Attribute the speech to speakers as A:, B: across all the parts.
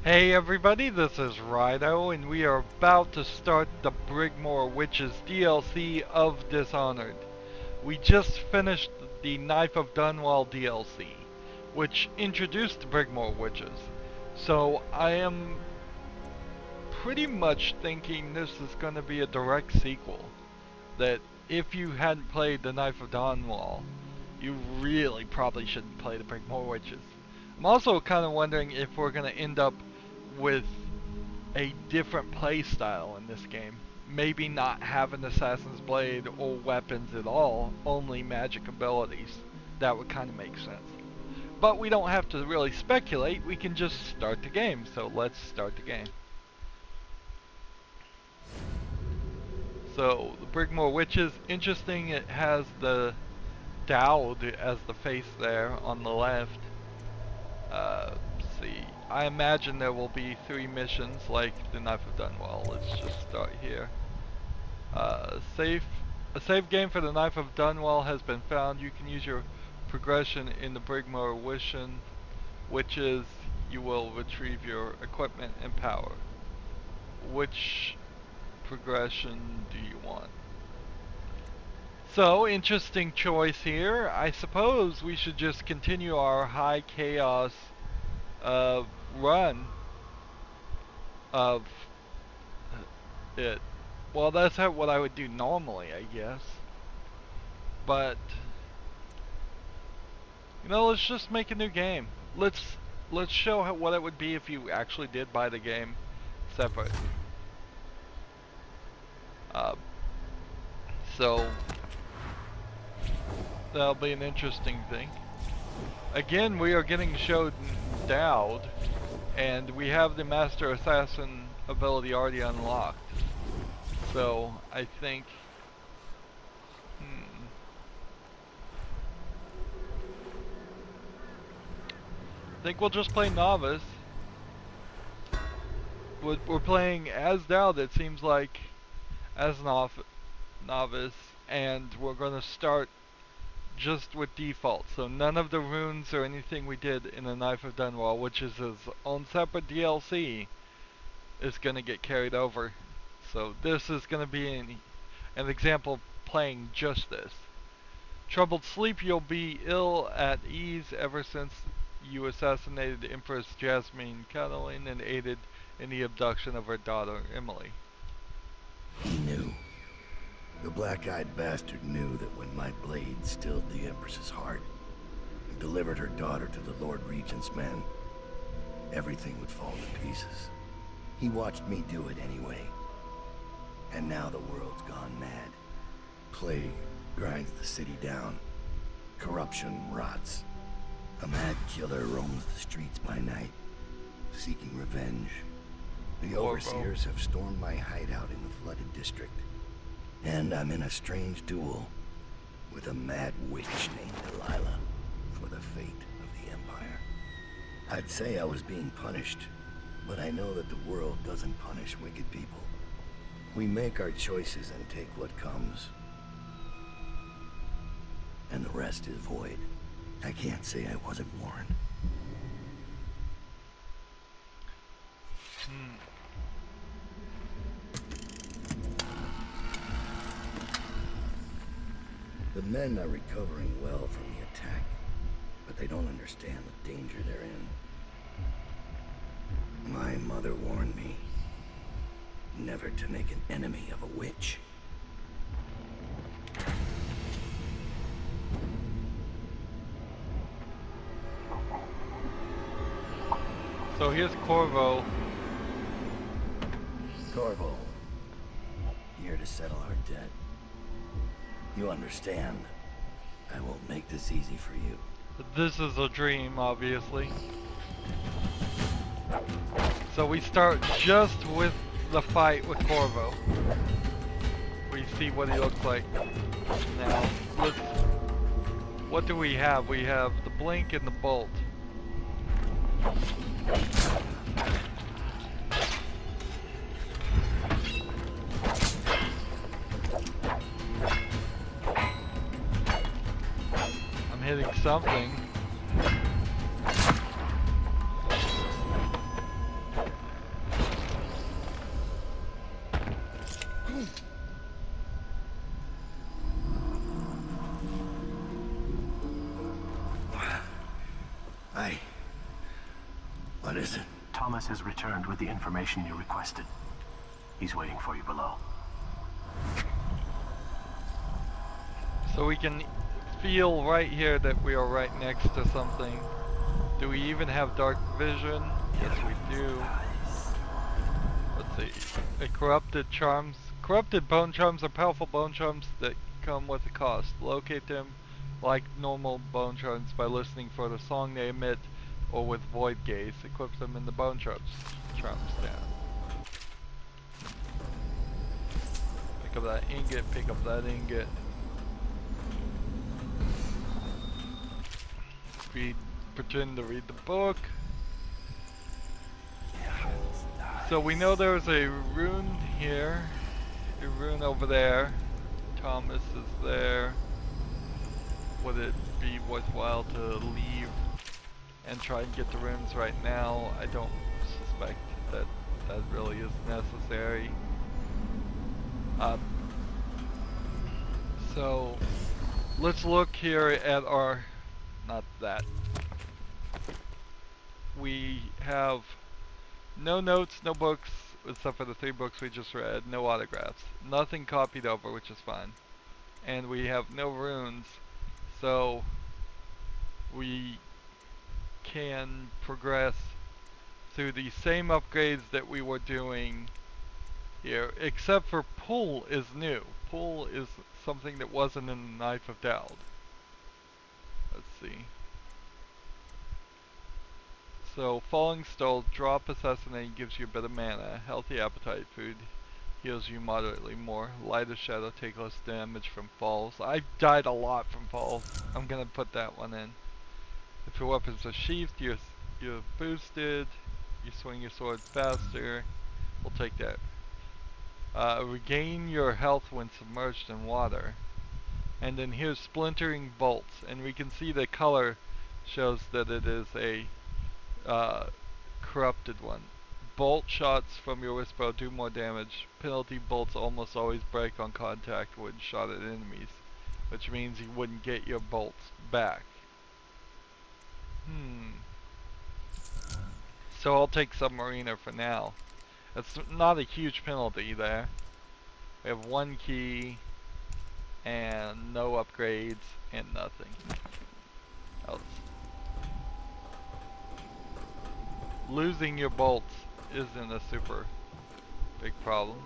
A: Hey everybody, this is Rydo, and we are about to start the Brigmore Witches DLC of Dishonored. We just finished the Knife of Dunwall DLC, which introduced the Brigmore Witches. So I am pretty much thinking this is going to be a direct sequel. That if you hadn't played the Knife of Dunwall, you really probably shouldn't play the Brigmore Witches. I'm also kind of wondering if we're going to end up with a different playstyle in this game. Maybe not have an Assassin's Blade or weapons at all, only magic abilities. That would kind of make sense. But we don't have to really speculate, we can just start the game. So let's start the game. So, the Brigmore Witches, interesting, it has the Daud as the face there on the left. Let's see. I imagine there will be 3 missions like the Knife of Dunwall. Let's just start here. A save game for the Knife of Dunwall has been found. You can use your progression in the Brigmore Witches. You will retrieve your equipment and power. Which progression do you want? So, interesting choice here. I suppose we should just continue our high chaos run of it. Well, that's what I would do normally, I guess. But you know, let's just make a new game. Let's show what it would be if you actually did buy the game separate. So that'll be an interesting thing. Again, we are getting showed Daud, and we have the Master Assassin ability already unlocked. So I think we'll just play novice. We're playing as Daud, it seems like, as novice, and we're gonna start just with default, so none of the runes or anything we did in the Knife of Dunwall, which is his own separate DLC, is going to get carried over. So this is going to be an example of playing just this. Troubled sleep, you'll be ill at ease ever since you assassinated Empress Jasmine Cataline and aided in the abduction of her daughter Emily.
B: He knew. The black-eyed bastard knew that when my blade stilled the Empress's heart and delivered her daughter to the Lord Regent's men, everything would fall to pieces. He watched me do it anyway. And now the world's gone mad. Plague grinds the city down. Corruption rots. A mad killer roams the streets by night, seeking revenge. The overseers have stormed my hideout in the flooded district. And I'm in a strange duel with a mad witch named Delilah for the fate of the Empire. I'd say I was being punished, but I know that the world doesn't punish wicked people. We make our choices and take what comes. And the rest is void. I can't say I wasn't warned. The men are recovering well from the attack, but they don't understand the danger they're in. My mother warned me never to make an enemy of a witch.
A: So here's Corvo.
B: Corvo, here to settle our debt. You understand, I won't make this easy for you.
A: This is a dream, obviously. So we start just with the fight with Corvo. We see what he looks like. Now, what do we have? We have the blink and the bolt. Hitting something.
B: What is it?
C: Thomas has returned with the information you requested. He's waiting for you below.
A: So we can feel right here that we are right next to something. Do we even have dark vision? Yes, we do. Let's see. Corrupted charms. Corrupted bone charms are powerful bone charms that come with a cost. Locate them like normal bone charms by listening for the song they emit or with void gaze. Equip them in the bone charms stand. Pick up that ingot, pick up that ingot. Pretend to read the book. So we know there's a rune here, a rune over there. Thomas is there. Would it be worthwhile to leave and try and get the runes right now? I don't suspect that that really is necessary. So let's look here at our, not that. We have no notes, no books, except for the 3 books we just read, no autographs, nothing copied over, which is fine. And we have no runes, so we can progress through the same upgrades that we were doing here, except for pull is new. Pull is something that wasn't in the Knife of Daud. Let's see. So, Falling Stole, drop Assassinate gives you a bit of mana. Healthy Appetite food heals you moderately more. Light of Shadow, take less damage from falls. I died a lot from falls. I'm gonna put that one in. If your weapons are sheathed, you're boosted. You swing your sword faster. We'll take that. Regain your health when submerged in water. And then here's Splintering Bolts. And we can see the color shows that it is a corrupted one. Bolt shots from your wristbow do more damage. Penalty bolts almost always break on contact when shot at enemies, which means you wouldn't get your bolts back. So I'll take Submariner for now. It's not a huge penalty there. We have 1 key and no upgrades and nothing else. Losing your bolts isn't a super big problem.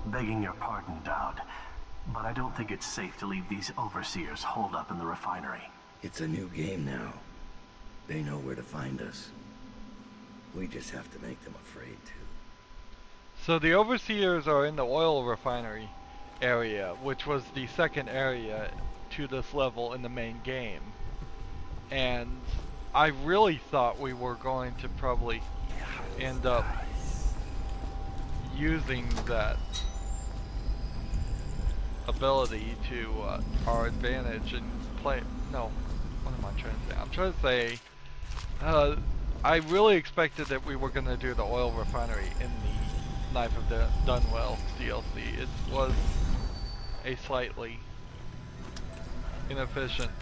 C: Begging your pardon, Daud, but I don't think it's safe to leave these overseers holed up in the refinery.
B: It's a new game now. They know where to find us. We just have to make them afraid to.
A: So the overseers are in the oil refinery area, which was the second area to this level in the main game. And I really thought we were going to probably end up using that ability to our advantage and play. No, what am I trying to say? I'm trying to say I really expected that we were going to do the oil refinery in the Knife of Dunwall DLC. It was a slightly inefficient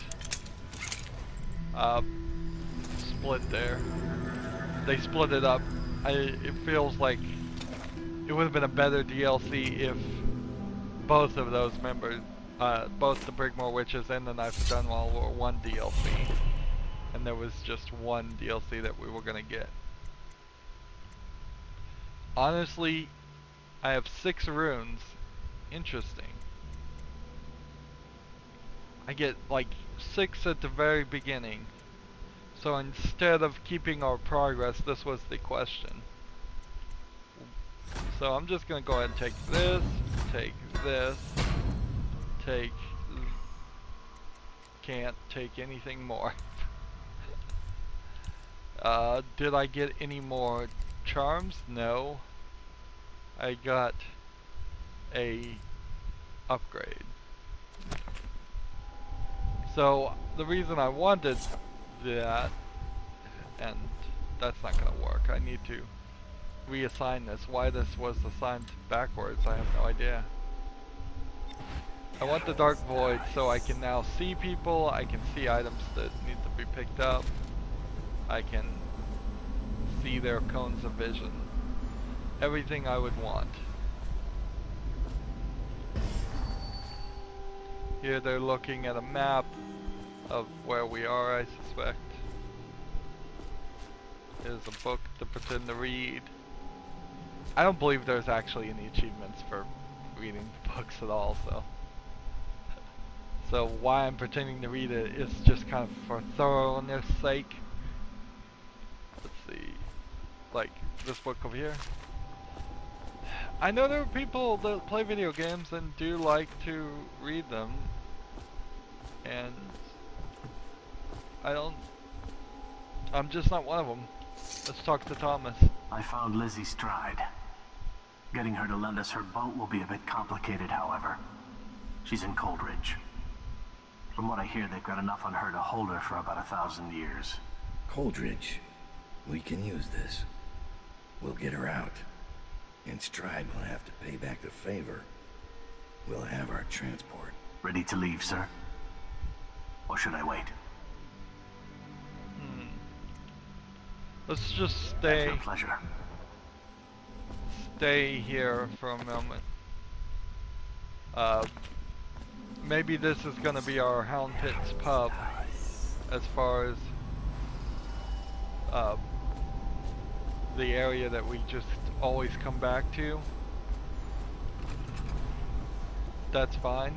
A: split there. They split it up. It feels like it would have been a better DLC if both of those members, both the Brigmore Witches and the Knife of Dunwall were one DLC. And there was just one DLC that we were going to get. Honestly, I have 6 runes. Interesting. I get like 6 at the very beginning. So instead of keeping our progress, this was the question. So I'm just going to go ahead and take this, can't take anything more. Did I get any more charms? No. I got a upgrade. So the reason I wanted that, and that's not gonna work. I need to reassign this. Why this was assigned backwards, I have no idea. I want the Dark Void so I can now see people, I can see items that need to be picked up. I can see their cones of vision. Everything I would want. Here they're looking at a map of where we are, I suspect. Here's a book to pretend to read. I don't believe there's actually any achievements for reading books at all, so why I'm pretending to read it is just kind of for thoroughness sake. Let's see, like this book over here. I know there are people that play video games and do like to read them, and I'm just not one of them. Let's talk to Thomas.
C: I found Lizzie Stride. Getting her to lend us her boat will be a bit complicated, however. She's in Coldridge. From what I hear, they've got enough on her to hold her for about 1,000 years.
B: Coldridge. We can use this. We'll get her out. And Stride will have to pay back the favor. We'll have our transport.
C: Ready to leave, sir? Or should I wait?
A: Let's just
C: It's your pleasure.
A: Stay here for a moment. Maybe this is gonna be our Hound Pit's pub, as far as the area that we just always come back to. That's fine.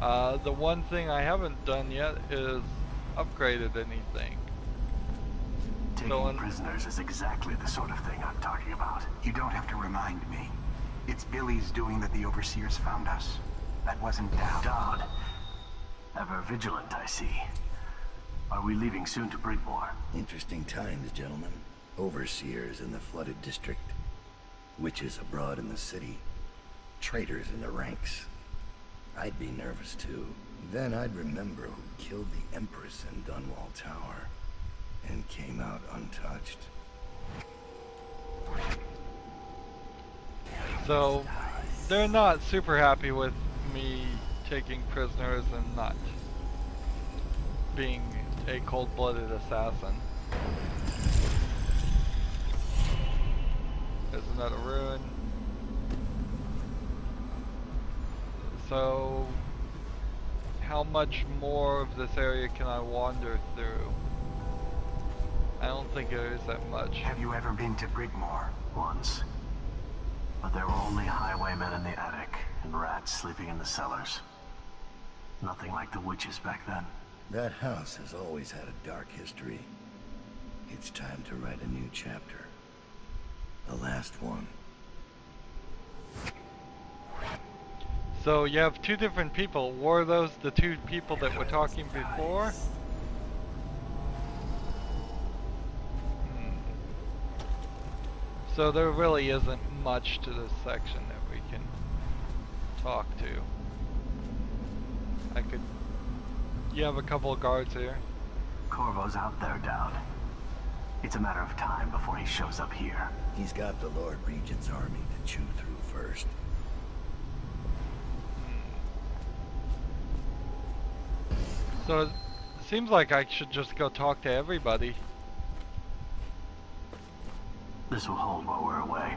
A: The one thing I haven't done yet is upgraded anything.
C: Taking prisoners is exactly the sort of thing I'm talking about.
D: You don't have to remind me. It's Billie's doing that the Overseers found us. That wasn't Daud.
C: Daud. Ever vigilant, I see. Are we leaving soon to Brigmore?
B: Interesting times, gentlemen. Overseers in the flooded district. Witches abroad in the city. Traitors in the ranks. I'd be nervous too. Then I'd remember who killed the Empress in Dunwall Tower. And came out untouched.
A: So, they're not super happy with me taking prisoners and not being a cold-blooded assassin. There's another ruin. So, how much more of this area can I wander through? I don't think there is that much.
D: Have you ever been to Brigmore?
C: Once. But there were only highwaymen in the attic, and rats sleeping in the cellars. Nothing like the witches back then.
B: That house has always had a dark history. It's time to write a new chapter. The last one.
A: So you have two different people. Were those the two people that were talking before? So there really isn't much to this section that we can talk to. You have a couple of guards here.
C: Corvo's out there, Daud. It's a matter of time before he shows up here.
B: He's got the Lord Regent's army to chew through first.
A: So it seems like I should just go talk to everybody.
C: This will hold while we're away.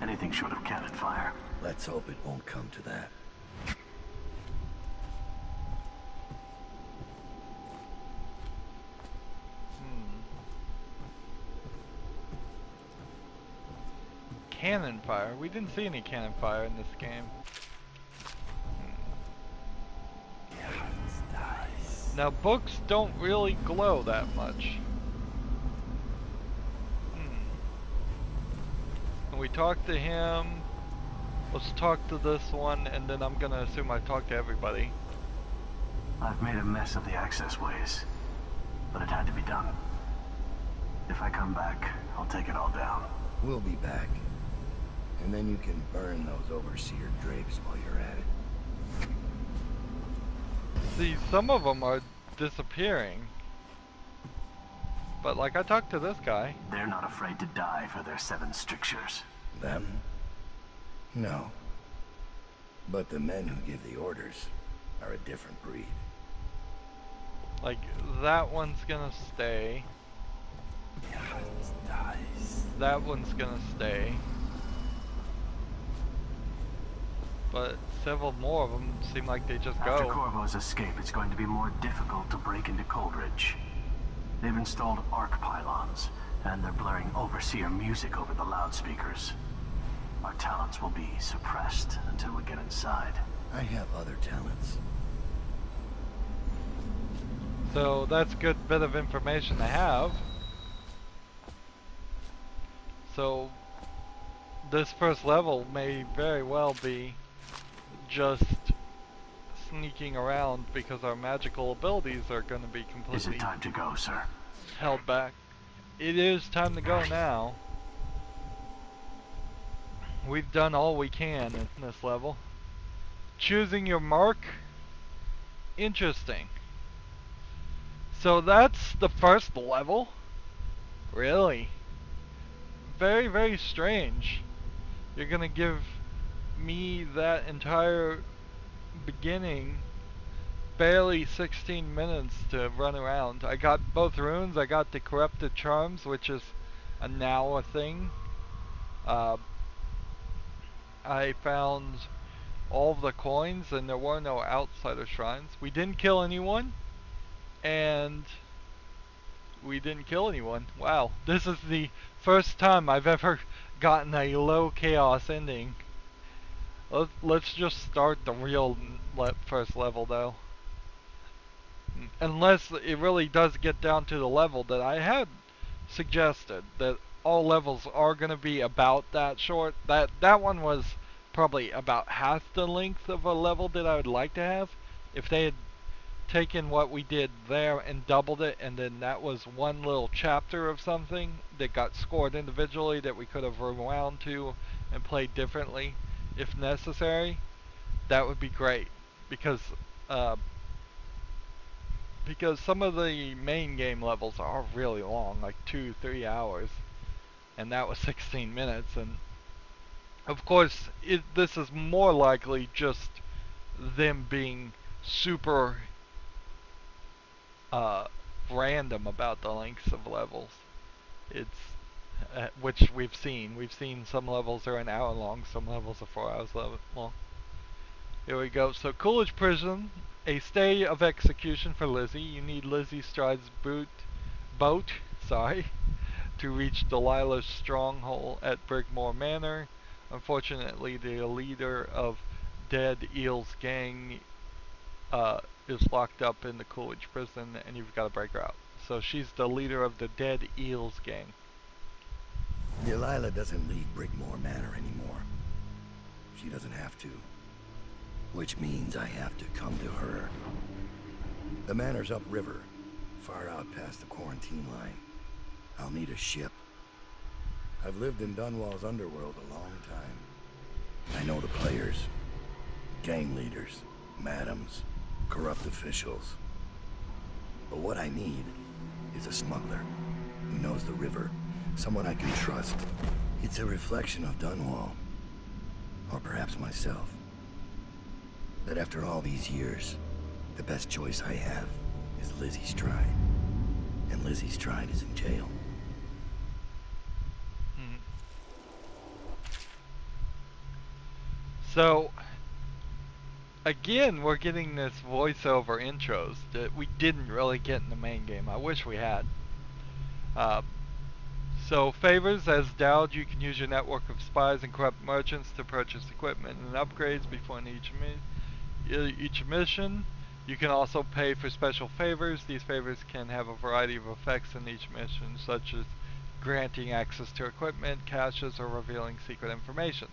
C: Anything short of cannon fire.
B: Let's hope it won't come to that.
A: Cannon fire? We didn't see any cannon fire in this game. Now books don't really glow that much. And we talked to him. Let's talk to this one, and then I'm gonna assume I've talked to everybody.
C: I've made a mess of the access ways, but it had to be done. If I come back, I'll take it all down.
B: We'll be back. And then you can burn those overseer drapes while you're at it.
A: See, some of them are disappearing. But like I talked to this guy.
C: They're not afraid to die for their 7 strictures.
B: Them? No. But the men who give the orders are a different breed.
A: Like, that one's gonna stay. That one's gonna stay. But several more of them seem like they just
C: After
A: go.
C: Corvo's escape, it's going to be more difficult to break into Coldridge. They've installed arc pylons, and they're blaring Overseer music over the loudspeakers. Our talents will be suppressed until we get inside.
B: I have other talents.
A: So that's a good bit of information to have. So this first level may very well be just sneaking around because our magical abilities are going to be
C: Is
A: completely
C: it time to go, sir?
A: held back. It is time to go now. We've done all we can in this level. Choosing your mark? Interesting. So that's the first level? Really? Very, very strange. You're gonna give me that entire beginning barely 16 minutes to run around. I got both runes. I got the corrupted charms, which is now a thing. I found all of the coins, and there were no outsider shrines. We didn't kill anyone, and we didn't kill anyone. Wow, this is the first time I've ever gotten a low chaos ending. Let's just start the real first level though. Unless it really does get down to the level that I had suggested, that all levels are going to be about that short. That one was probably about half the length of a level that I would like to have. If they had taken what we did there and doubled it, and then that was one little chapter of something that got scored individually that we could have rewound to and played differently if necessary, that would be great. Because some of the main game levels are really long, like 2-3 hours, and that was 16 minutes. And of course this is more likely just them being super random about the lengths of levels. It's which we've seen some levels are an hour long, some levels are 4 hours long. Here we go. So Coolidge Prison, a stay of execution for Lizzie. You need Lizzie Stride's boat to reach Delilah's stronghold at Brigmore Manor. Unfortunately, the leader of Dead Eels gang is locked up in the Coolidge Prison, and you've got to break her out. So she's the leader of the Dead Eels gang.
B: Delilah doesn't lead Brigmore Manor anymore. She doesn't have to. Which means I have to come to her. The manor's upriver, far out past the quarantine line. I'll need a ship. I've lived in Dunwall's underworld a long time. I know the players, gang leaders, madams, corrupt officials. But what I need is a smuggler who knows the river, someone I can trust. It's a reflection of Dunwall, or perhaps myself, that after all these years, the best choice I have is Lizzie Stride. And Lizzie Stride is in jail.
A: So, again, we're getting this voiceover intros that we didn't really get in the main game. I wish we had. So, favors, as Daud, you can use your network of spies and corrupt merchants to purchase equipment and upgrades before each mission. You can also pay for special favors. These favors can have a variety of effects in each mission, such as granting access to equipment, caches, or revealing secret information.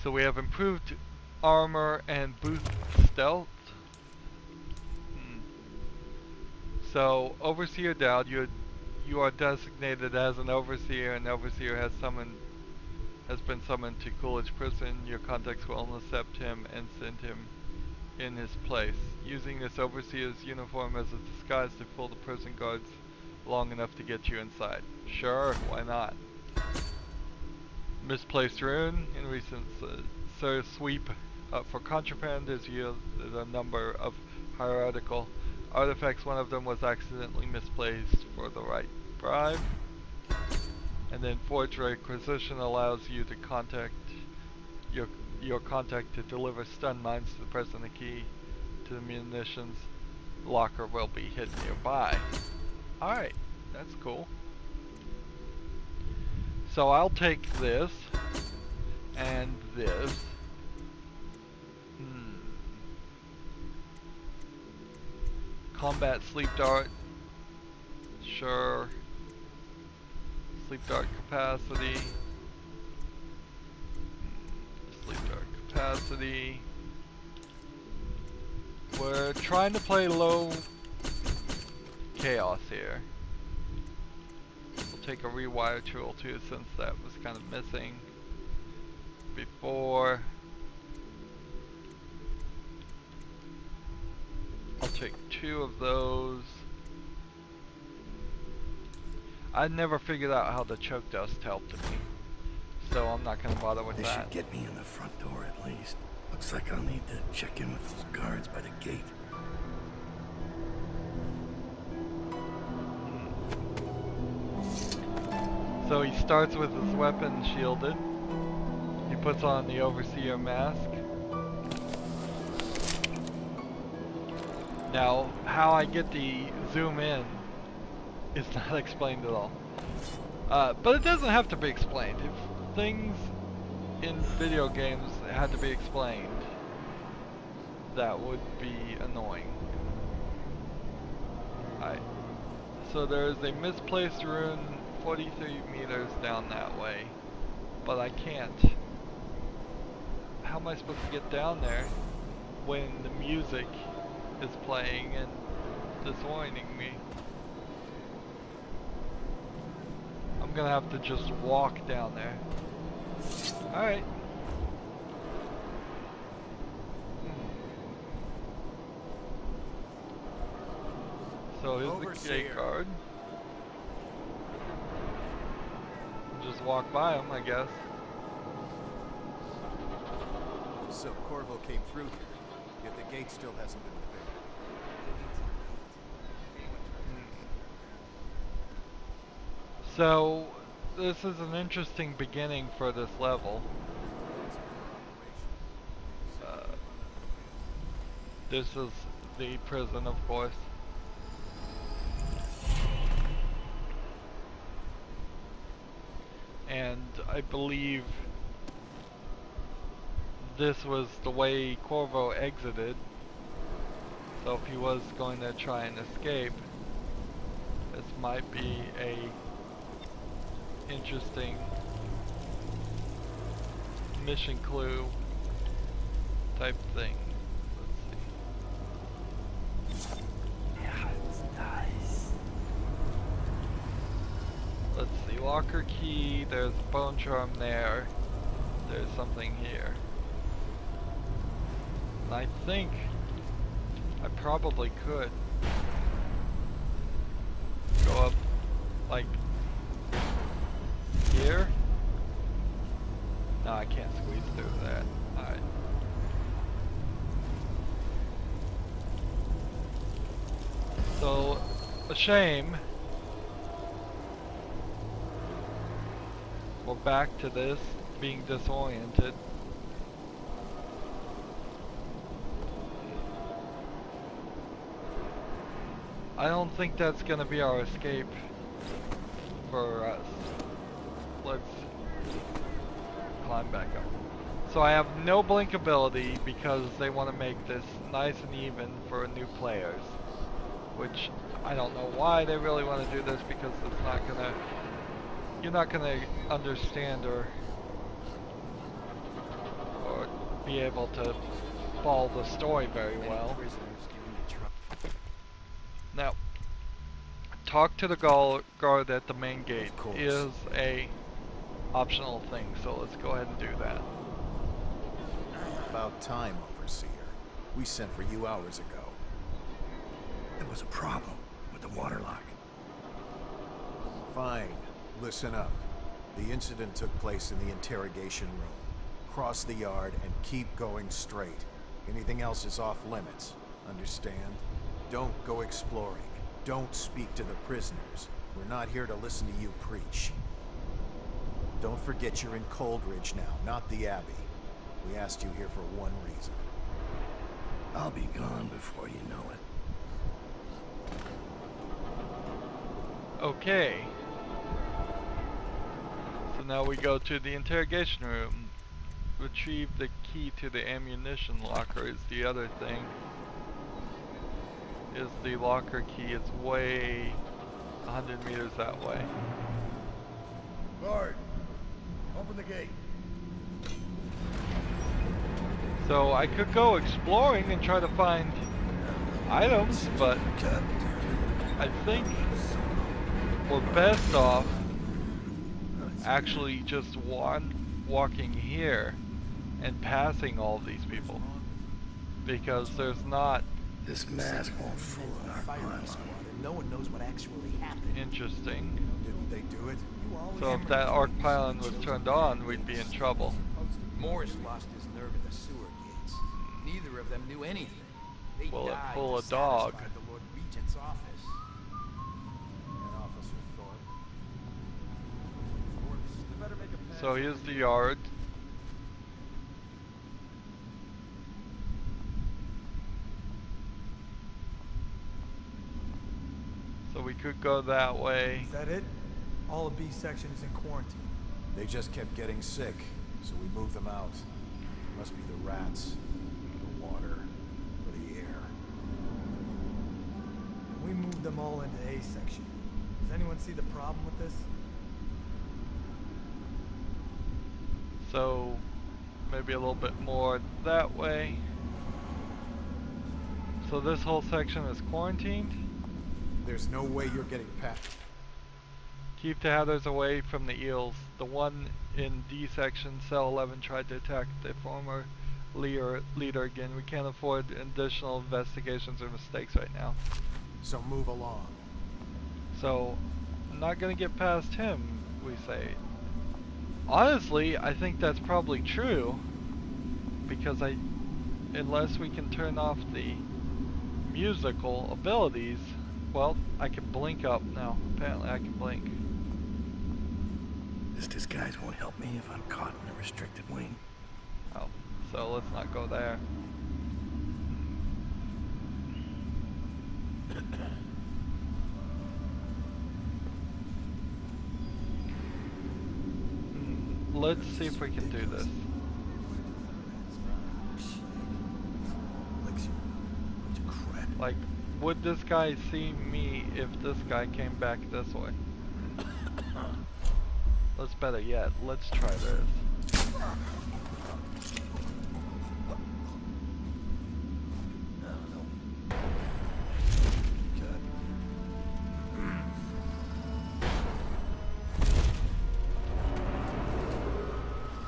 A: So we have improved armor and boost stealth. So Overseer Daud, you are designated as an overseer, and overseer has been summoned to Coolidge Prison. Your contacts will intercept him and send him in his place, using this overseer's uniform as a disguise to fool the prison guards long enough to get you inside. Sure, why not? Misplaced rune. In recent sweep for contraband is yielded a number of hierarchical artifacts. One of them was accidentally misplaced for the right bribe. And then Forge Requisition allows you to contact your contact to deliver stun mines to press the key to the munitions locker will be hidden nearby. Alright, that's cool. So I'll take this and this. Combat sleep dart. Sure. Sleep dart capacity. Sleep dart capacity. We're trying to play low chaos here. We'll take a rewire tool too, since that was kind of missing before. I'll take 2 of those. I never figured out how the choke dust helped me, so I'm not gonna bother with
B: They
A: that.
B: should get me in the front door at least. Looks like I'll need to check in with those guards by the gate.
A: So he starts with his weapon shielded. He puts on the overseer mask. Now, how I get the zoom in is not explained at all. But it doesn't have to be explained. If things in video games had to be explained, that would be annoying. Alright. So there's a misplaced rune 43 meters down that way. But I can't. How am I supposed to get down there when the music is playing and disorienting me? I'm gonna have to just walk down there. Alright. So here's the gate guard. Just walk by him, I guess.
E: So Corvo came through here, yet the gate still hasn't been repaired.
A: So this is an interesting beginning for this level. This is the prison, of course. And I believe this was the way Corvo exited. So if he was going to try and escape, this might be a interesting mission clue type thing. Let's see.
B: Yeah, it's nice.
A: Let's see, locker key, there's a bone charm there. There's something here. And I think I probably could go up like here. No, I can't squeeze through that. Alright. So, a shame. We're back to this, being disoriented. I don't think that's gonna be our escape for us. Let's climb back up. So I have no blink ability because they want to make this nice and even for new players. Which, I don't know why they really want to do this, because it's not gonna... You're not gonna understand or be able to follow the story very well. Now, talk to the guard at the main gate is a optional thing, so let's go ahead and do that.
E: About time, Overseer. We sent for you hours ago.
B: There was a problem with the waterlock.
E: Fine. Listen up. The incident took place in the interrogation room. Cross the yard and keep going straight. Anything else is off limits. Understand? Don't go exploring. Don't speak to the prisoners. We're not here to listen to you preach. Don't forget you're in Coldridge now, not the Abbey. We asked you here for one reason.
B: I'll be gone before you know it.
A: Okay. So now we go to the interrogation room. Retrieve the key to the ammunition locker is the other thing. Is the locker key. It's way 100 meters that way.
B: Guard, open the gate.
A: So I could go exploring and try to find items, but I think we're best off actually just walking here and passing all of these people, because there's not
B: This mask won't fool in our armor.
D: No one knows what actually happened.
A: interesting.
E: Didn't they do it?
A: So if that arc pylon was turned on, we'd be in trouble.
F: Morris lost his nerve at the sewer gates. Neither of them knew anything. They
A: Will it
F: died
A: pull
F: to
A: a dog?
F: satisfy the Lord Regent's office.
E: And Officer Thorpe. They better make a pass.
A: So here's the yard. So we could go that way.
G: Is that it? All of B section is in quarantine.
E: They just kept getting sick, so we moved them out. Must be the rats, the water, or the air.
G: And we moved them all into A section. Does anyone see the problem with this?
A: So maybe a little bit more that way. So this whole section is quarantined.
E: There's no way you're getting past.
A: Keep the Hatters away from the eels. The one in D section, cell 11, tried to attack the former leader again. We can't afford additional investigations or mistakes right now.
E: So move along.
A: So, I'm not gonna get past him, we say. Honestly, I think that's probably true, because unless we can turn off the musical abilities, well, I can blink up now. Apparently I can blink.
B: This disguise won't help me if I'm caught in a restricted wing.
A: Oh, so let's not go there. Let's see if we can do this. Like, would this guy see me if this guy came back this way? Let's better yet, let's try this.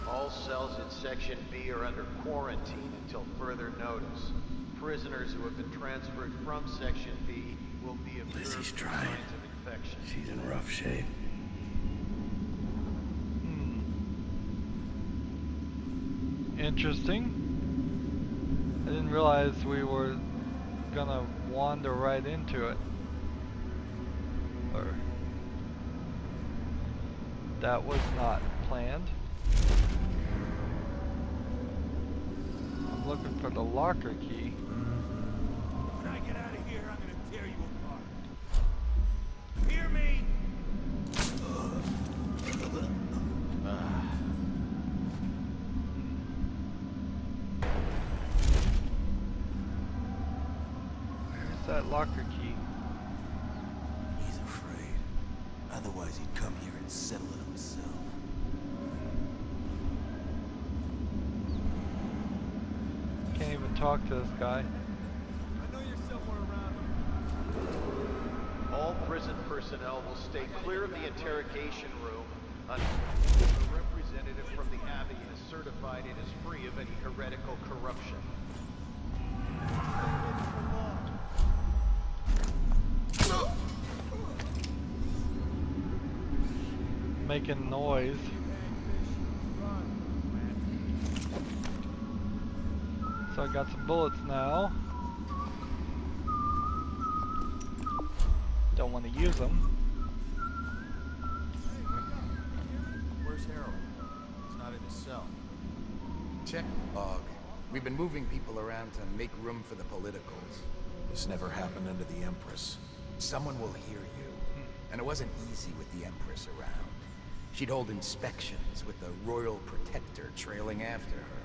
H: All cells in Section B are under quarantine until further notice. Prisoners who have been transferred from Section B will be observed
B: Lizzie's
H: for
B: trying.
H: signs of infection.
B: She's in rough shape.
A: Interesting. I didn't realize we were gonna wander right into it. Or that was not planned. I'm looking for the locker key.
G: When I get out of here, I'm gonna tear you apart. Hear me?
A: Where's that locker key?
I: He's afraid. Otherwise, he'd come here and settle it himself.
A: Can't even talk to this guy.
G: I know you're somewhere around here.
H: All prison personnel will stay clear of the interrogation room until a representative from the Abbey is certified it is free of any heretical corruption.
A: Making noise. So I got some bullets now. don't want to use them.
E: Where's Harold? He's not in his cell.
F: Check log. We've been moving people around to make room for the politicals.
E: This never happened under the Empress.
F: Someone will hear you. And it wasn't easy with the Empress around. She'd hold inspections with the Royal Protector trailing after her.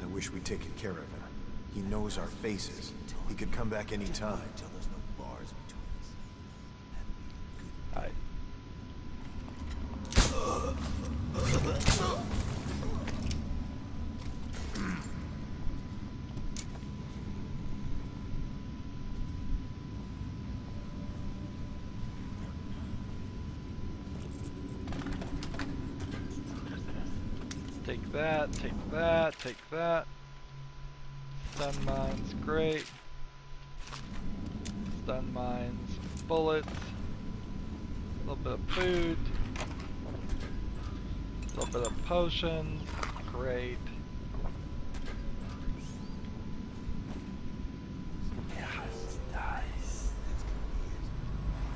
E: I wish we'd taken care of him. He knows our faces. He could come back any time.
I: Until there's no bars between us.
A: Alright. Take that, take that, take that. Stun mines, great. Stun mines, bullets. A little bit of food. A little bit of potions, great.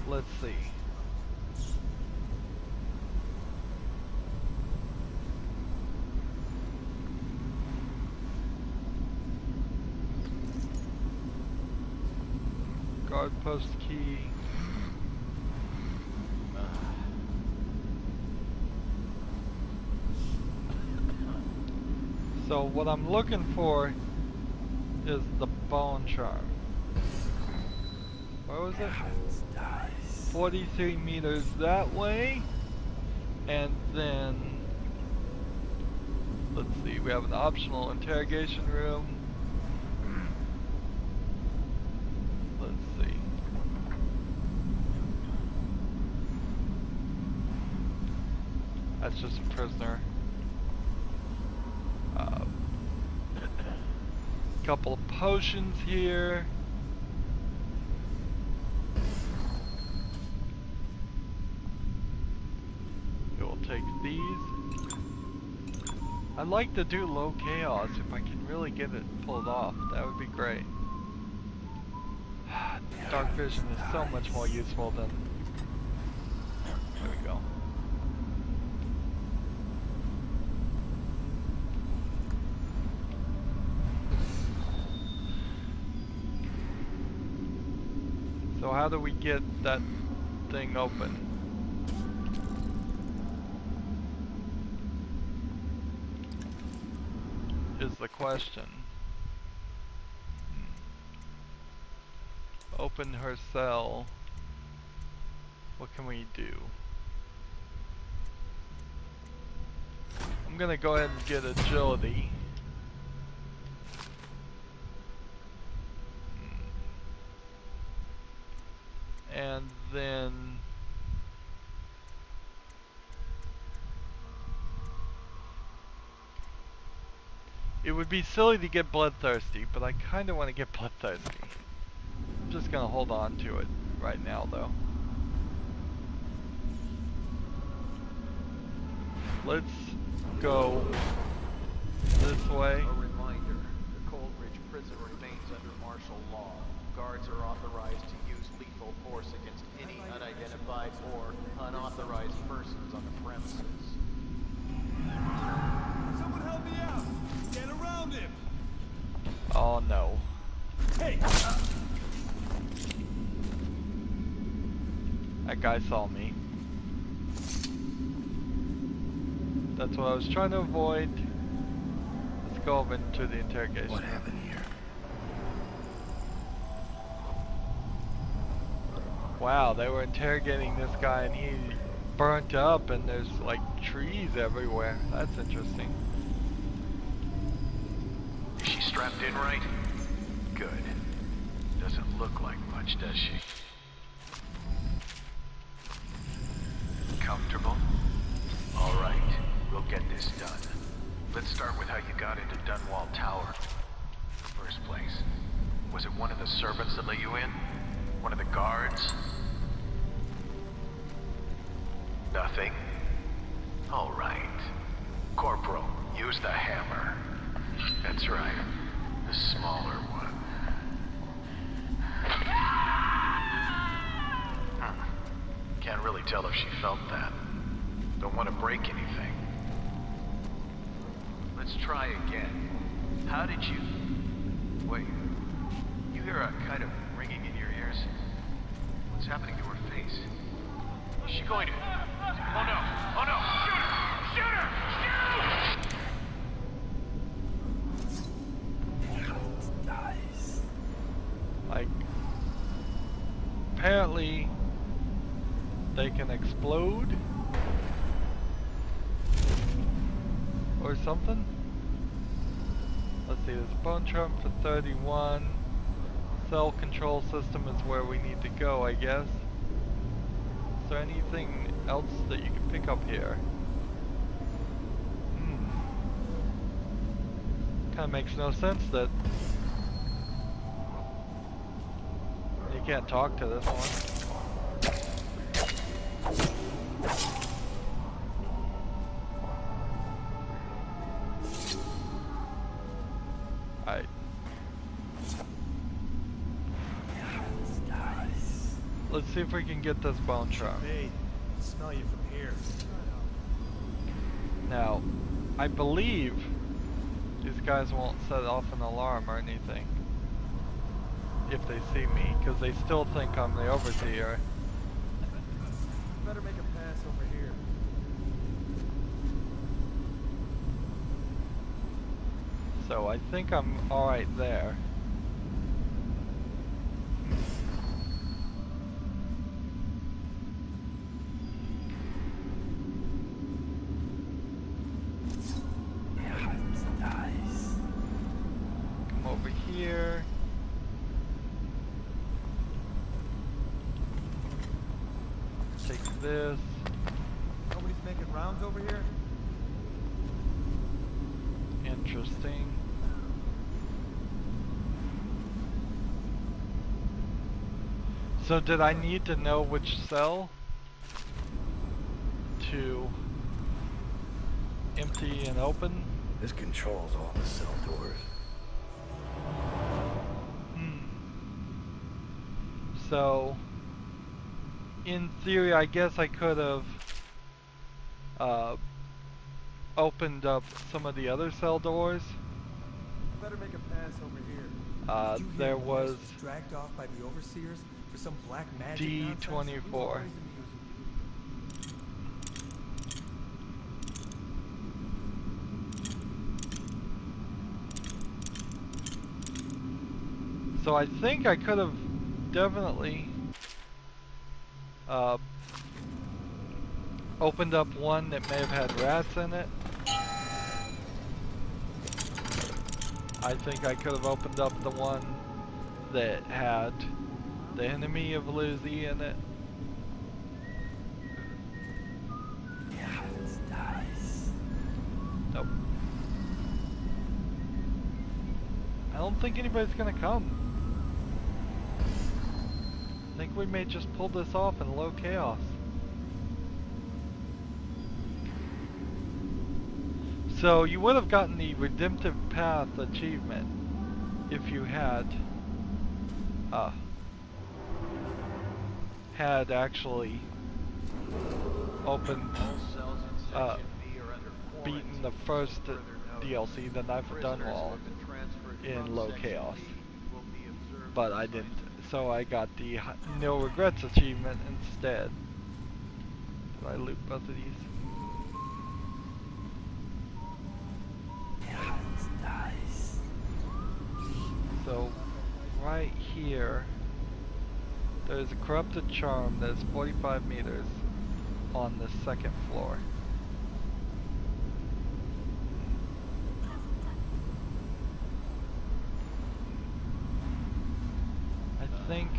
A: Let's see. Guard post key. So what I'm looking for is the bone charm. Where was it? 43 meters that way. And then let's see, we have an optional interrogation room. Let's see. That's just a prisoner. Couple of potions here. We'll take these. I'd like to do low chaos if I can really get it pulled off. That would be great. Dark vision is so much more useful than... There we go. So how do we get that thing open? Is the question. Open her cell. What can we do? I'm gonna go ahead and get agility. And then it would be silly to get bloodthirsty, but I kind of want to get bloodthirsty. I'm just gonna hold on to it right now, though. Let's go this way.
H: A reminder, the Coldridge prison remains under martial law. Guards are authorized to use lethal force against any unidentified or unauthorized persons on the premises.
G: Someone help me out! Get around him!
A: Oh no.
G: Hey!
A: That guy saw me. That's what I was trying to avoid. Let's go over into the interrogation.
B: What happened here?
A: Wow, they were interrogating this guy and he burnt up and there's like trees everywhere. That's interesting.
H: Is she strapped in right? Good. Doesn't look like much, does she? Comfortable? All right, we'll get this done. Let's start with how you got into Dunwall Tower. First place, was it one of the servants that let you in? One of the guards? Nothing? All right. Corporal, use the hammer. That's right, the smaller one. tell if she felt that. Don't want to break anything. Let's try again. How did you... Wait. You hear a kind of ringing in your ears? What's happening to her face? Is she going to... Oh no! Oh no! Shoot her! Shoot her!
B: Nice.
A: Like, apparently they can explode or something. Let's see, there's a bone charm for 31. Cell control system is where we need to go, I guess. Is there anything else that you can pick up here? Kinda makes no sense that you can't talk to this one. Alright. Let's see if we can get this bone charm.
G: Hey, I smell you from here.
A: Now, I believe these guys won't set off an alarm or anything if they see me, because they still think I'm the overseer.
G: Better make a pass over here.
A: So I think I'm alright there. Come over here. Take this.
G: Nobody's making rounds over here?
A: Interesting. So did I need to know which cell to empty and open?
B: This controls all the cell doors.
A: So, in theory, I guess I could have opened up some of the other cell doors.
G: Better make a pass over here.
J: Did you hear
A: There
J: Morris
A: was
J: dragged off by the overseers for some black magic nonsense?
A: D24. So I think I could have definitely opened up one that may have had rats in it. I think I could have opened up the one that had the enemy of Lizzie in it. Nope. I don't think anybody's gonna come. I think we may just pull this off in low chaos. So you would have gotten the Redemptive Path achievement if you had actually opened beaten the first DLC, the Knife of Dunwall, in low chaos. But I didn't, so I got the No Regrets achievement instead. Did I loot both of these? So, right here, there's a corrupted charm that's 45 meters on the second floor. I think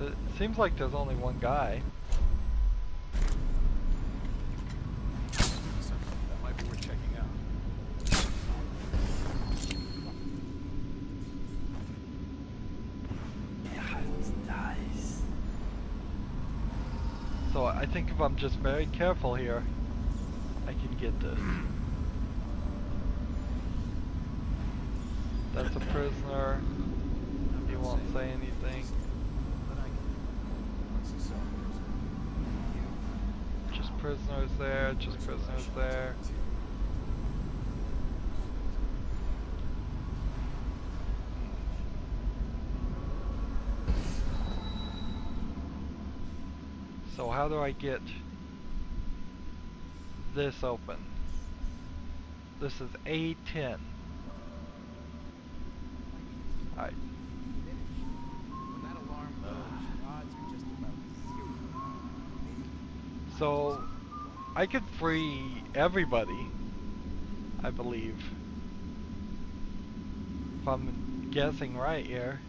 A: it seems like there's only one guy.
E: That might be worth checking out.
A: So I think if I'm just very careful here, I can get this. That's a prisoner. He won't say anything. prisoners there, just prisoners there. So how do I get this open? This is A10. Alright. So I could free everybody, I believe. If I'm guessing right here.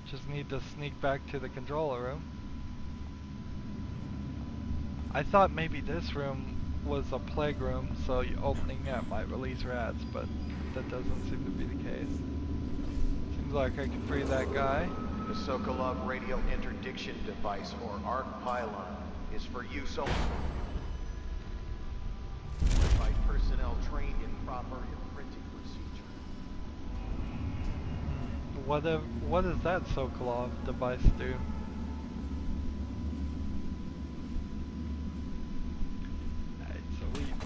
A: Just need to sneak back to the controller room. I thought maybe this room was a plague room, so opening that might release rats, but that doesn't seem to be the case. Seems like I can free that guy.
K: The Sokolov radio interdiction device, or ARC pylon, is for use only by personnel trained in proper imprinting procedure.
A: What does that Sokolov device do?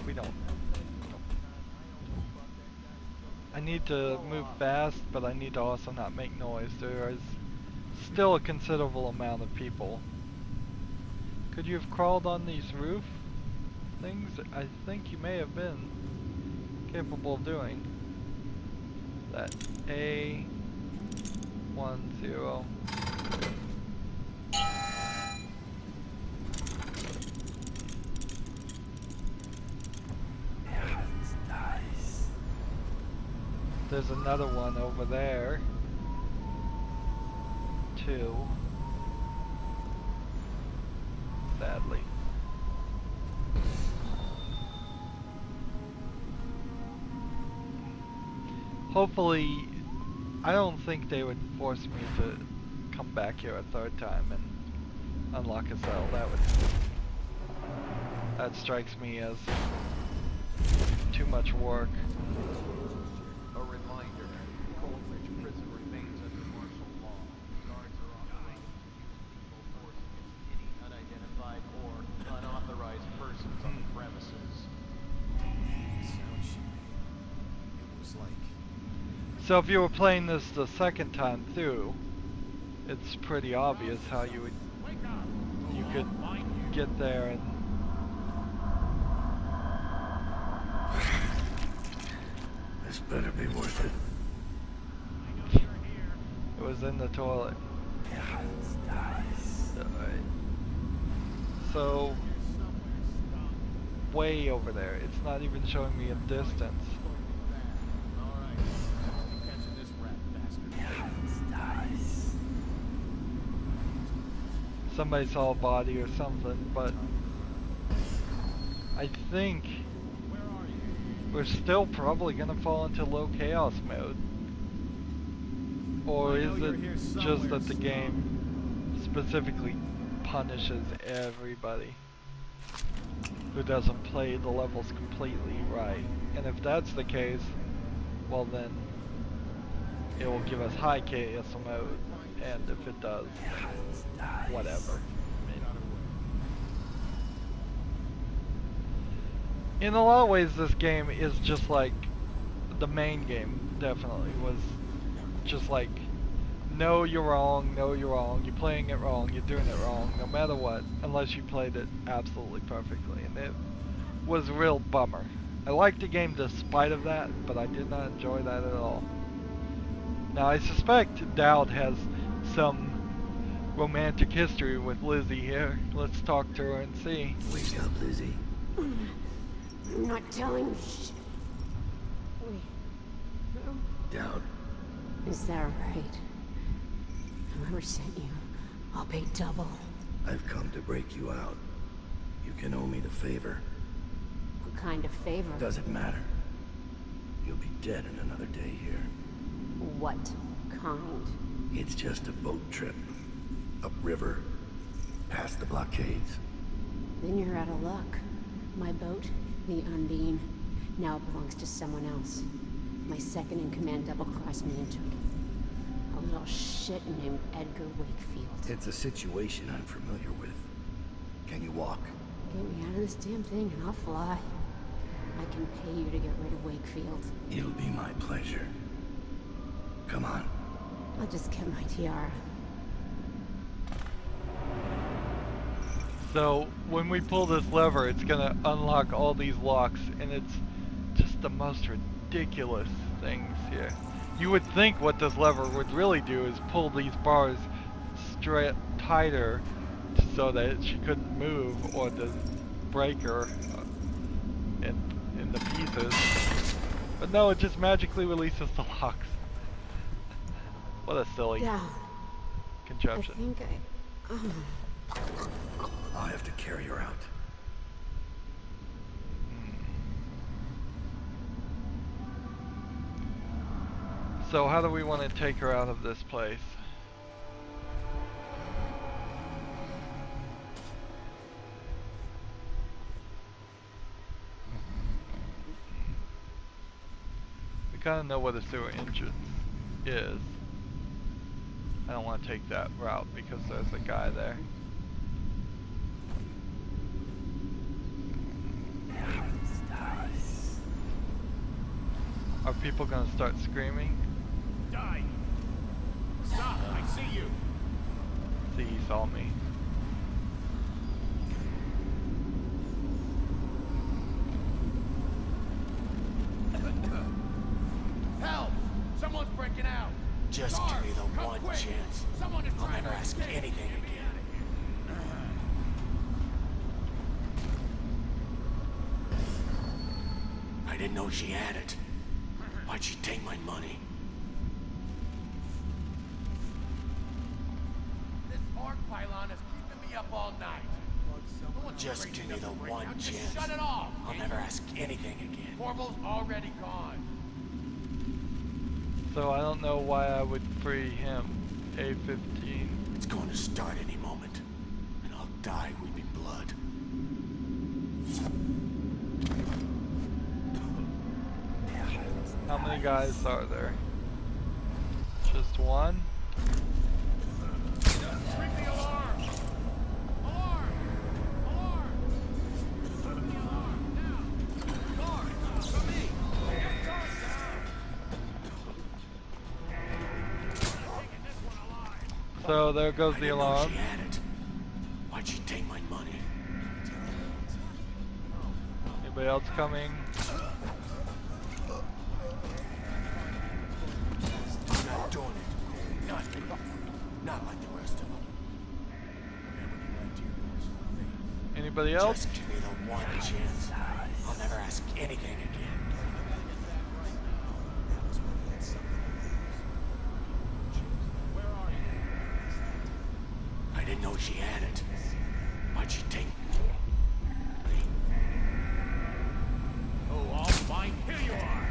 A: We don't. I need to move fast, but I need to also not make noise. There is still a considerable amount of people. Could you have crawled on these roof things? I think you may have been capable of doing that. A10. There's another one over there, too, sadly. Hopefully, I don't think they would force me to come back here a third time and unlock a cell. That strikes me as too much work. So if you were playing this the second time through, it's pretty obvious how you could get there and
B: this better be worth it.
A: It was in the toilet. Alright. So way over there. It's not even showing me a distance. Somebody saw a body or something, but I think we're still probably gonna fall into low chaos mode. Or is it just that the game specifically punishes everybody who doesn't play the levels completely right? And if that's the case, well then it will give us high chaos mode, and if it does, whatever. In a lot of ways, this game is just like the main game. Definitely was just like, no, you're wrong, no, you're wrong, you're playing it wrong, you're doing it wrong, no matter what, unless you played it absolutely perfectly. And it was a real bummer. I liked the game despite of that, but I did not enjoy that at all. Now I suspect Daud has some romantic history with Lizzie here. Let's talk to her and see.
B: Wake up, Lizzie.
L: I'm not telling you shit. Wait.
B: Daud.
L: Is that right? Whoever sent you, I'll pay double.
B: I've come to break you out. You can owe me the favor.
L: What kind of favor?
B: Doesn't matter. You'll be dead in another day here.
L: What kind?
B: It's just a boat trip. Upriver. Past the blockades.
L: Then you're out of luck. My boat, the Undine, now it belongs to someone else. My second in command double-crossed me and took it. A little shit named Edgar Wakefield.
B: It's a situation I'm familiar with. Can you walk?
L: Get me out of this damn thing and I'll fly. I can pay you to get rid of Wakefield.
B: It'll be my pleasure. Come on.
L: I'll just get my tiara.
A: So when we pull this lever, it's gonna unlock all these locks, and it's just the most ridiculous things here. You would think what this lever would really do is pull these bars straight tighter so that she couldn't move, or to break her in the pieces. But no, it just magically releases the locks. What a silly contraption.
L: I think
B: I'll have to carry her out.
A: So how do we want to take her out of this place? We kind of know what a sewer entrance is. I don't want to take that route because there's a guy there. Are people gonna start screaming?
G: Die! Stop! I see you!
A: See, he saw me.
G: Help! Someone's breaking out!
F: Just give me the one chance. I'll never ask anything again. I didn't know she had it. Why'd she take my money?
G: This arc pylon is keeping me up all night.
F: Just give me the one chance.
G: Shut it off!
F: I'll never ask anything again.
G: Corvo's already gone.
A: So I don't know why I would free him. A15.
F: It's going to start any moment, and I'll die weeping blood.
A: How many guys are there? Just one?
G: Ring the alarm! Alarm! Alarm! Ring the alarm, now! Guard, for me! Get guard down! Taking this one alive!
A: So there goes the alarm.
F: She had it. Why'd she take my money?
A: Anybody else coming?
F: Not like the rest of them.
A: Anybody else?
F: Just give me the one chance. I'll never ask anything again.
G: Where are you?
F: I didn't know she had it. Why'd she take me?
G: Oh, all fine. Here you are!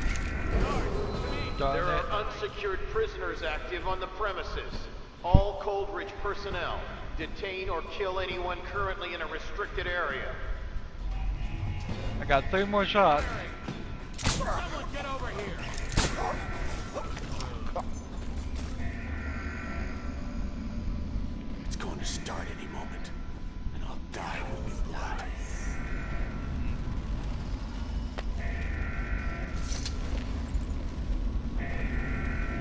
G: Guard, to me!
K: There are unsecured prisoners active on the premises. All Coldridge personnel, detain or kill anyone currently in a restricted area.
A: I got 3 more shots.
G: Someone get over here!
F: It's going to start any moment, and I'll die with blood.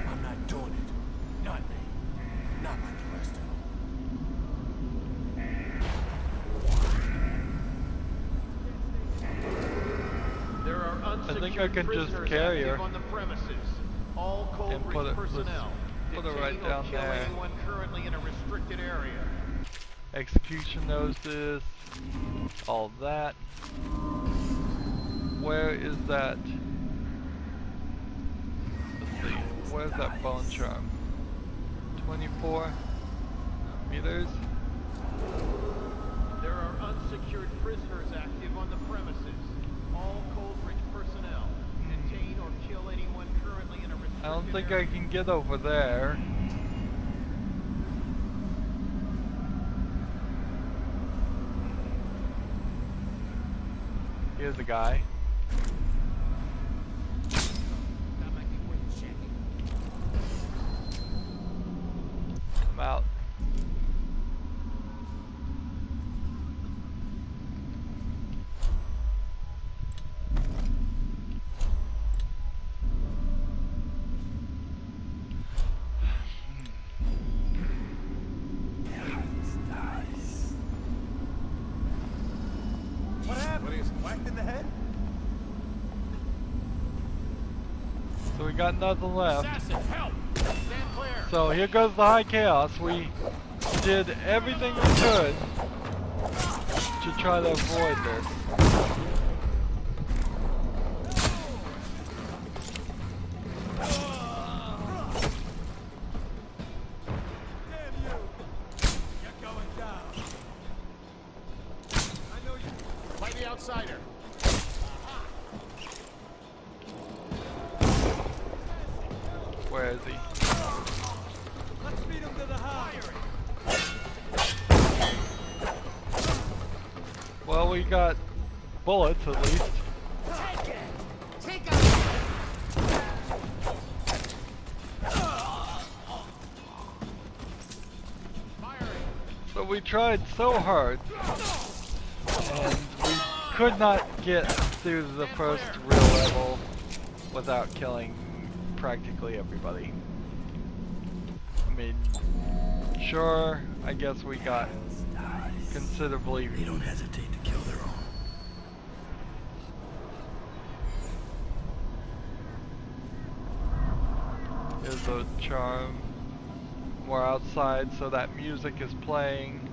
F: I'm not doing it. Not me. Not like the rest of them.
K: There are unsecured
A: I think I can just
K: prisoners
A: carry her
K: active on the premises. All
A: and put
K: Coldridge
A: it,
K: personnel,
A: put her
K: detain
A: right
K: or
A: down
K: kill
A: there.
K: anyone currently in a restricted area.
A: Execution notice, all that. Where is that? Let's see, where's that bone charm? 24 meters?
K: There are unsecured prisoners active on the premises. All Coldridge personnel, detain or kill anyone currently in a restricted
A: I don't think I
K: area.
A: can get over there. Here's a guy.
G: That might be worth checking.
A: I'm out.
J: Whacked in the head?
A: So we got nothing left.
G: Assassin, help! Stand clear!
A: So here goes the high chaos. We did everything we could to try to avoid this.
G: Play the outsider.
A: Where is he?
J: Let's beat him to the high.
A: Well, we got bullets at least.
G: Take it! Take out!
A: So we tried so hard, and we could not get through the first real level without killing practically everybody. I mean, sure, I guess we got considerably...
B: They don't hesitate to kill their own.
A: Here's a charm. We're outside, so that music is playing,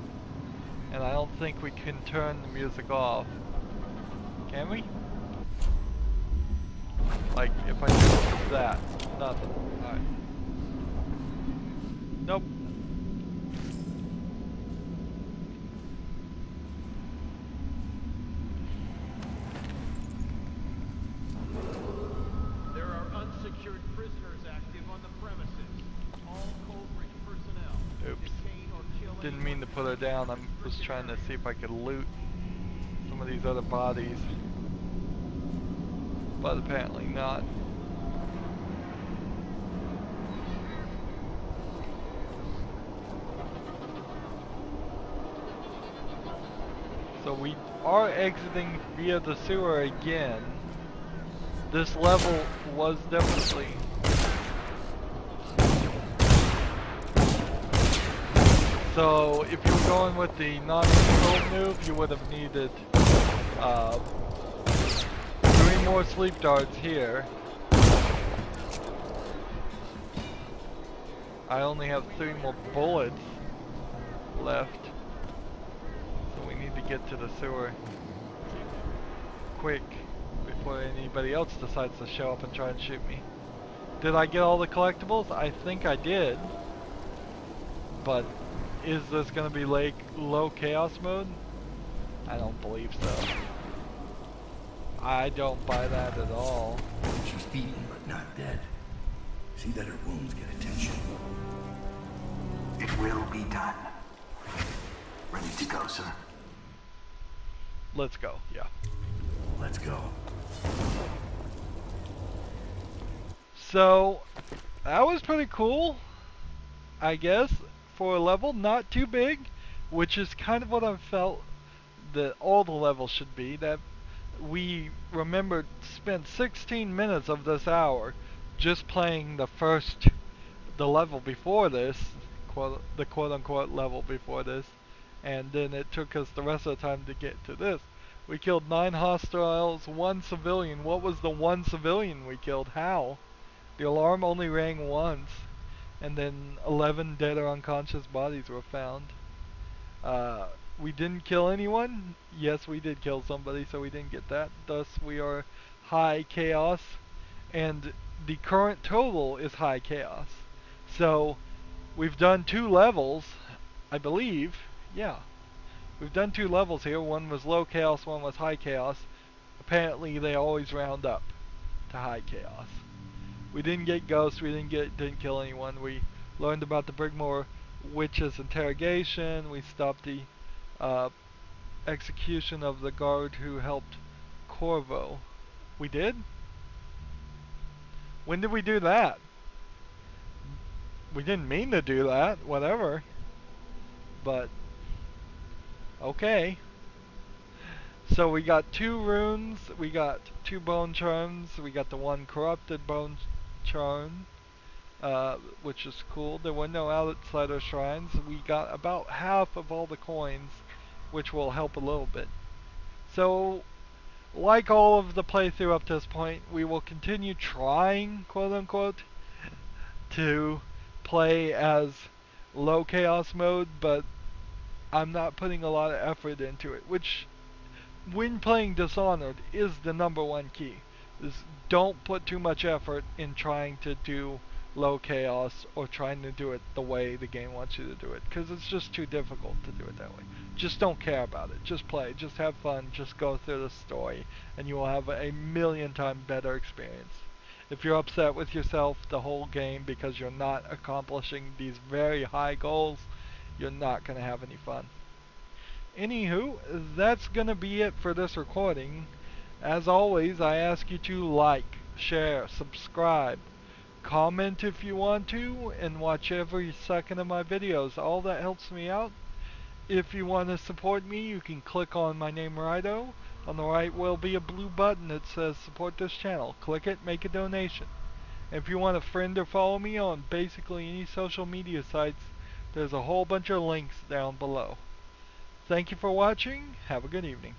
A: and I don't think we can turn the music off. Can we? Like, if I do that, nothing. Alright. Nope.
K: There are unsecured prisoners active on the premises. All Coldridge personnel.
A: Oops.
K: Detain or kill
A: Didn't mean to put her down. I was trying to see if I could loot some of these other bodies. But apparently not. So we are exiting via the sewer again. This level was definitely... So if you were going with the non-controlled move, you would have needed 3 more sleep darts here. I only have 3 more bullets left. So we need to get to the sewer quick before anybody else decides to show up and try and shoot me. Did I get all the collectibles? I think I did. But is this going to be like low chaos mode? I don't believe so. I don't buy that at all.
B: She's beaten but not dead. See that her wounds get attention.
C: It will be done. Ready to go, sir?
A: Let's go, yeah.
B: Let's go.
A: So, that was pretty cool, I guess, for a level. Not too big, which is kind of what I felt that all the levels should be. That we remembered spent 16 minutes of this hour just playing the level before this, the quote-unquote level before this, and then it took us the rest of the time to get to this. We killed 9 hostiles, 1 civilian. What was the 1 civilian we killed? How? The alarm only rang once, and then 11 dead or unconscious bodies were found. We didn't kill anyone. Yes, we did kill somebody, so we didn't get that. Thus, we are high chaos, and the current total is high chaos. So, we've done 2 levels, I believe. Yeah. We've done 2 levels here. One was low chaos, one was high chaos. Apparently, they always round up to high chaos. We didn't get ghosts, we didn't kill anyone. We learned about the Brigmore Witches interrogation. We stopped the execution of the guard who helped Corvo. We did? When did we do that? We didn't mean to do that, whatever. But, okay. So we got 2 runes, we got 2 bone charms, we got the 1 corrupted bone charm, which is cool. There were no outsider shrines. We got about half of all the coins, which will help a little bit. So like all of the playthrough up to this point, we will continue trying, quote unquote, to play as low chaos mode, but I'm not putting a lot of effort into it, which when playing Dishonored is the #1 key. Is don't put too much effort in trying to do low chaos or trying to do it the way the game wants you to do it, because it's just too difficult to do it that way. Just don't care about it. Just play. Just have fun. Just go through the story, and you will have a million times better experience. If you're upset with yourself the whole game because you're not accomplishing these very high goals, you're not going to have any fun. Anywho, that's going to be it for this recording. As always, I ask you to like, share, subscribe, comment if you want to, and watch every second of my videos. All that helps me out. If you want to support me, you can click on my name, Rydo. On the right will be a blue button that says support this channel. Click it, make a donation. If you want to friend or follow me on basically any social media sites, there's a whole bunch of links down below. Thank you for watching. Have a good evening.